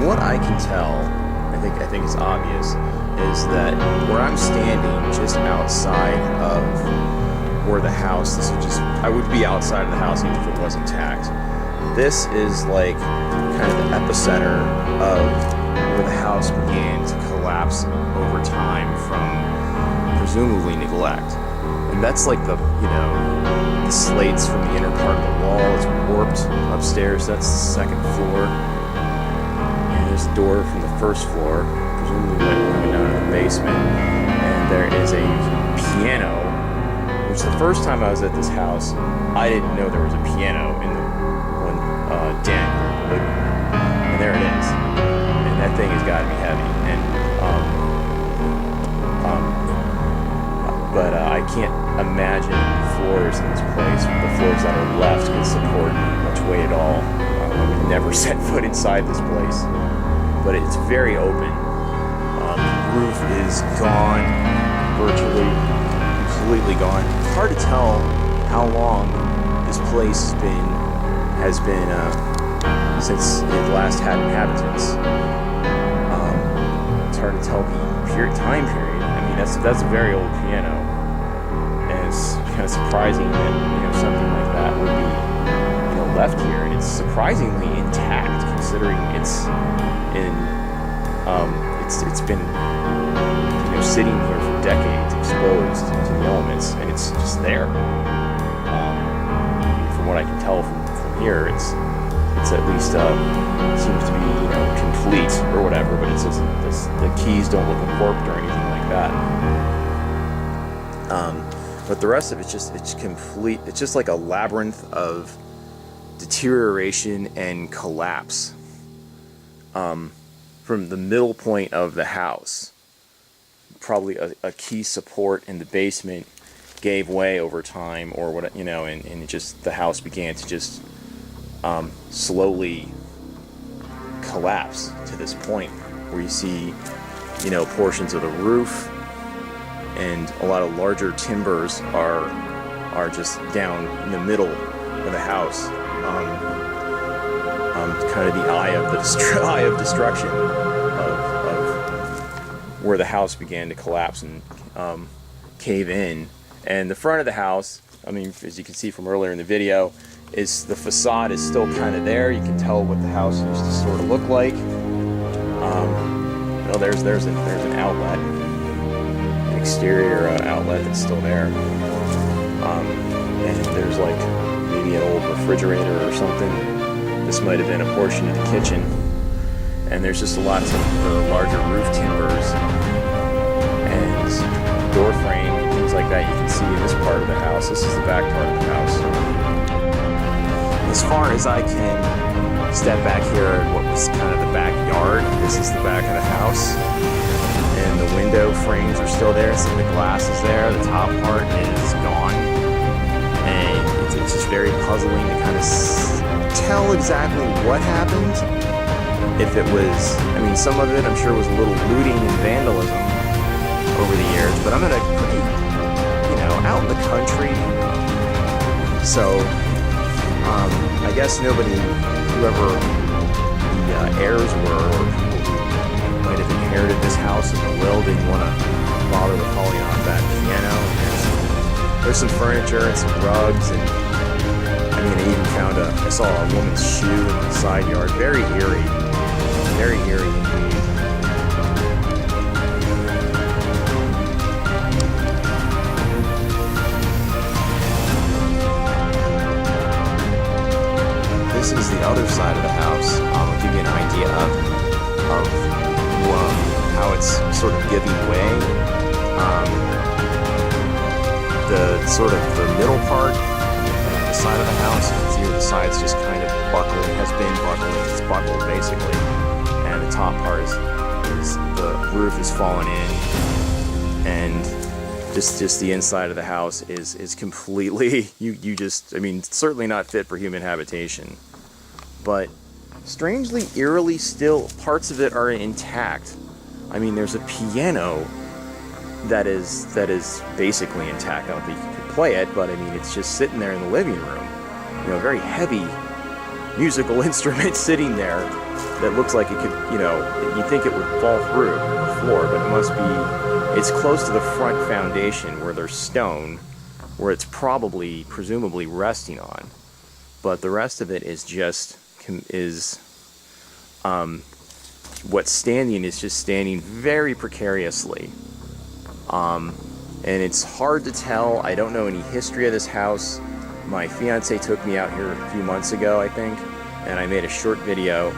what I can tell, I think it's obvious, is that where I'm standing, just outside of where the house, I would be outside of the house even if it was intact. This is like kind of the epicenter of where the house began to collapse over time from presumably neglect. And that's like the slates from the inner part of the wall is warped upstairs. That's the second floor. And there's a door from the first floor, presumably coming down to the basement. And there is a piano, which the first time I was at this house, I didn't know there was a piano in the one den, and there it is. And that thing has got to be heavy. And but I can't imagine floors in this place, the floors that are left, can support much weight at all. I would never set foot inside this place, but it's very open. The roof is gone, virtually completely gone. It's hard to tell how long this place has been since it last had inhabitants. It's hard to tell the time period. I mean, that's a very old piano, and it's kind of surprising that something like that would be left here, and it's surprisingly intact considering it's been sitting here for decades, exposed to the elements, and it's just there. From what I can tell from here, it's at least seems to be complete or whatever, but it says the keys don't look warped or anything like that. But the rest of it's complete. It's just like a labyrinth of deterioration and collapse. From the middle point of the house, probably a key support in the basement gave way over time, or what and just the house began to just slowly collapse to this point where you see portions of the roof and a lot of larger timbers are just down in the middle of the house. Kind of the eye of destruction of where the house began to collapse and cave in. And the front of the house, I mean, as you can see from earlier in the video, is the facade is still kind of there. You can tell what the house used to sort of look like. There's an outlet, an exterior outlet that's still there. And there's like maybe an old refrigerator or something. This might have been a portion of the kitchen. And there's just lots of the larger roof timbers and door frame and things like that you can see in this part of the house. This is the back part of the house. As far as I can step back here at what was kind of the backyard, this is the back of the house. And the window frames are still there. Some of the glass is there. The top part is gone. And it's just very puzzling to kind of tell exactly what happened. If it was, some of it I'm sure was a little looting and vandalism over the years, but I'm in a pretty, out in the country, so I guess whoever the heirs were, or people who might have inherited this house in the will, didn't want to bother with hauling off that piano. And there's some furniture and some rugs, and I even I saw a woman's shoe in the side yard. Very eerie indeed. This is the other side of the house. I'll give you an idea of how it's sort of giving way. The middle part, the side of the house, you can see where the side's just kind of buckling, has been buckling, it's buckled basically. And the top part is the roof is fallen in, and just the inside of the house is completely, certainly not fit for human habitation. But strangely, eerily still, parts of it are intact. There's a piano that is basically intact. I don't think you could play it, but it's just sitting there in the living room. Very heavy musical instrument sitting there that looks like it could, you know, you'd think it would fall through the floor, but it must be, it's close to the front foundation where there's stone, where it's probably, presumably resting on. But the rest of it is just, what's standing is just standing very precariously. And it's hard to tell. I don't know any history of this house. My fiance took me out here a few months ago, I think, and I made a short video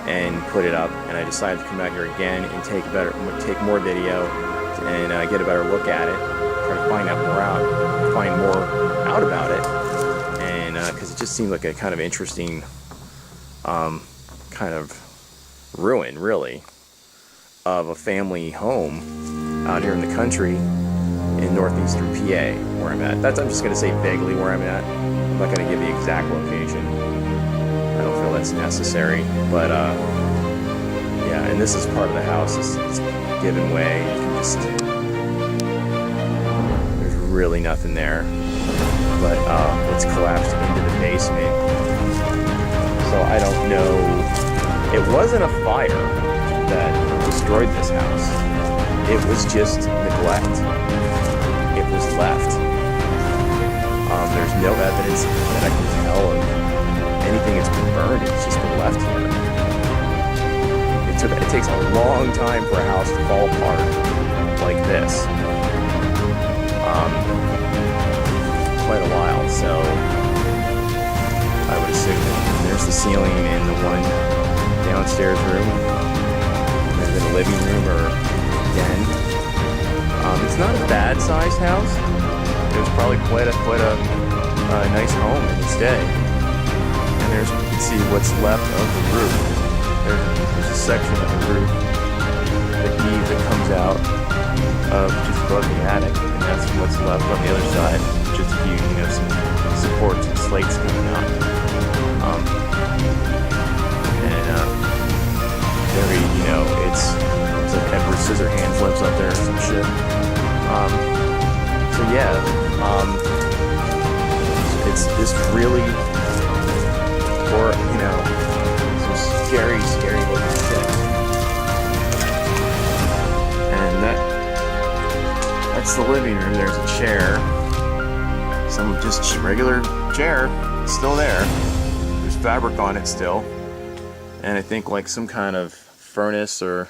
and put it up, and I decided to come out here again and take more video and get a better look at it, try to find more out about it, and because it just seemed like a kind of interesting kind of ruin, really, of a family home out here in the country in northeastern PA, where I'm at. I'm just going to say vaguely where I'm at. I'm not going to give the exact location. I don't feel that's necessary. But, yeah, and this is part of the house. It's given way. You can just... There's really nothing there. But it's collapsed into the basement. So I don't know. It wasn't a fire that destroyed this house. It was just neglect. It was left. There's no evidence that I can tell of anything that's been burned. It's just been left here. It takes a long time for a house to fall apart like this. Quite a while. So I would assume that there's the ceiling in the one downstairs room. There's in a living room or den. It's not a bad-sized house. It was probably quite a nice home in its day. And you can see what's left of the roof. There's a section of the roof, the eave that comes out of just above the attic, and that's what's left on the other side. Just a few, some supports and slates coming out. Very, it's like Edward Scissorhands lives up there or some shit. So yeah, it's just really, or some scary looking shit. And that's the living room. There's a chair, some just regular chair, it's still there. There's fabric on it still, and I think like some kind of furnace or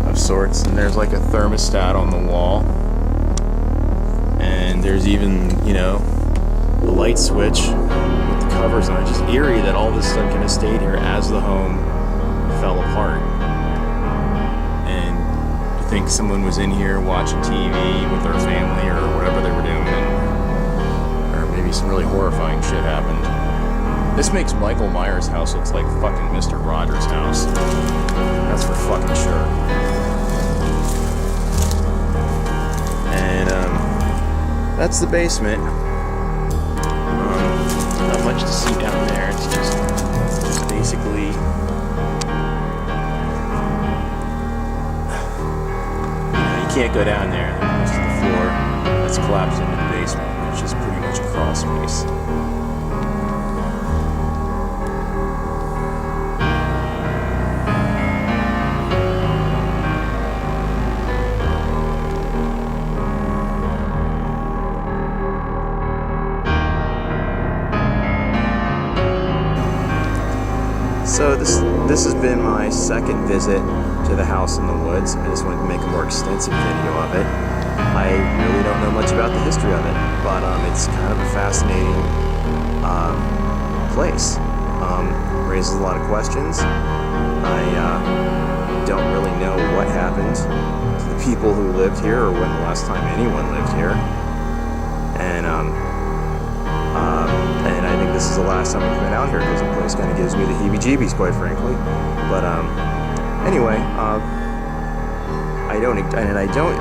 of sorts, and there's like a thermostat on the wall, and there's even the light switch with the covers on it. Just eerie that all this stuff kind of stayed here as the home fell apart, and you think someone was in here watching TV with their family or whatever they were doing, or maybe some really horrifying shit happened. This makes Michael Myers' house look like fucking Mr. Rogers' house. That's for fucking sure. And that's the basement. Not much to see down there. It's just basically you can't go down there. It's just the floor that's collapsed into the basement. It's just pretty much a crawl space. So this has been my second visit to the house in the woods. I just wanted to make a more extensive video of it. I really don't know much about the history of it, but it's kind of a fascinating place. Raises a lot of questions. I don't really know what happened to the people who lived here, or when the last time anyone lived here. And I think this is the last time I'm coming out here, because the place kind of gives me the heebie-jeebies, quite frankly. But anyway, I don't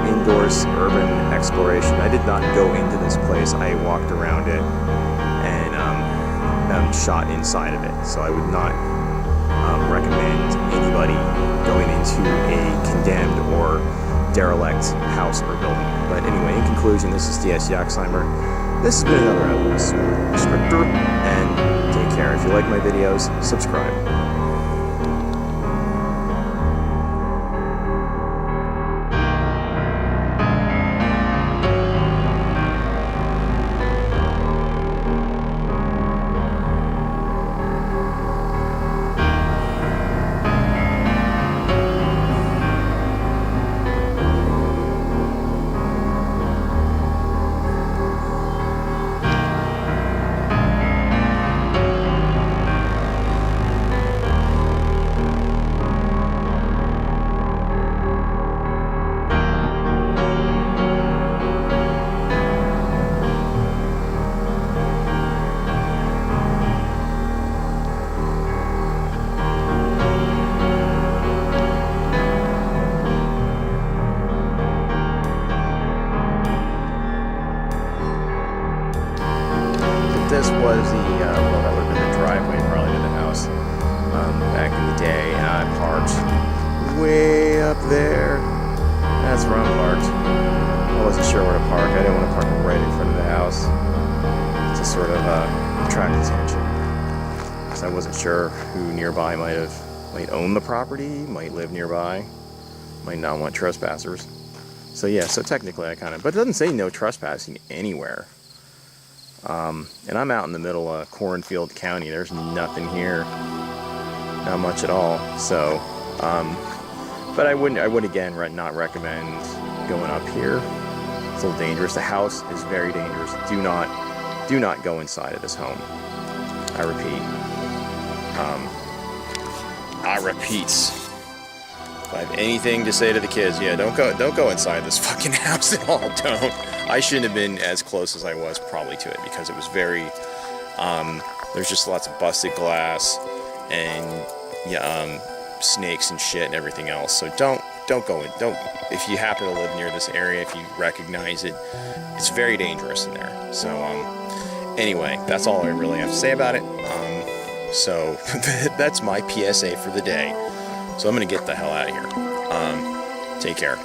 endorse urban exploration. I did not go into this place. I walked around it and shot inside of it. So I would not recommend anybody going into a condemned or derelict house or building. But anyway, in conclusion, this is DS Yaxheimer. This has been another episode of Scriptor, and take care. If you like my videos, subscribe. This was the, well, that would have been the driveway probably to the house back in the day, and I parked way up there. That's where I'm parked. I wasn't sure where to park. I didn't want to park right in front of the house to sort of attract attention, because I wasn't sure who nearby might own the property, might live nearby, might not want trespassers. So yeah, so technically I kind of, but it doesn't say no trespassing anywhere. And I'm out in the middle of Cornfield County. There's nothing here, not much at all. So, but I would again not recommend going up here. It's a little dangerous. The house is very dangerous. Do not go inside of this home. I repeat. If I have anything to say to the kids, yeah, don't go inside this fucking house at all. Don't. I shouldn't have been as close as I was probably to it, because it was very, there's just lots of busted glass and snakes and shit and everything else. So don't go in. If you happen to live near this area, if you recognize it, it's very dangerous in there. So anyway, that's all I really have to say about it. So that's my PSA for the day. So I'm gonna get the hell out of here. Take care.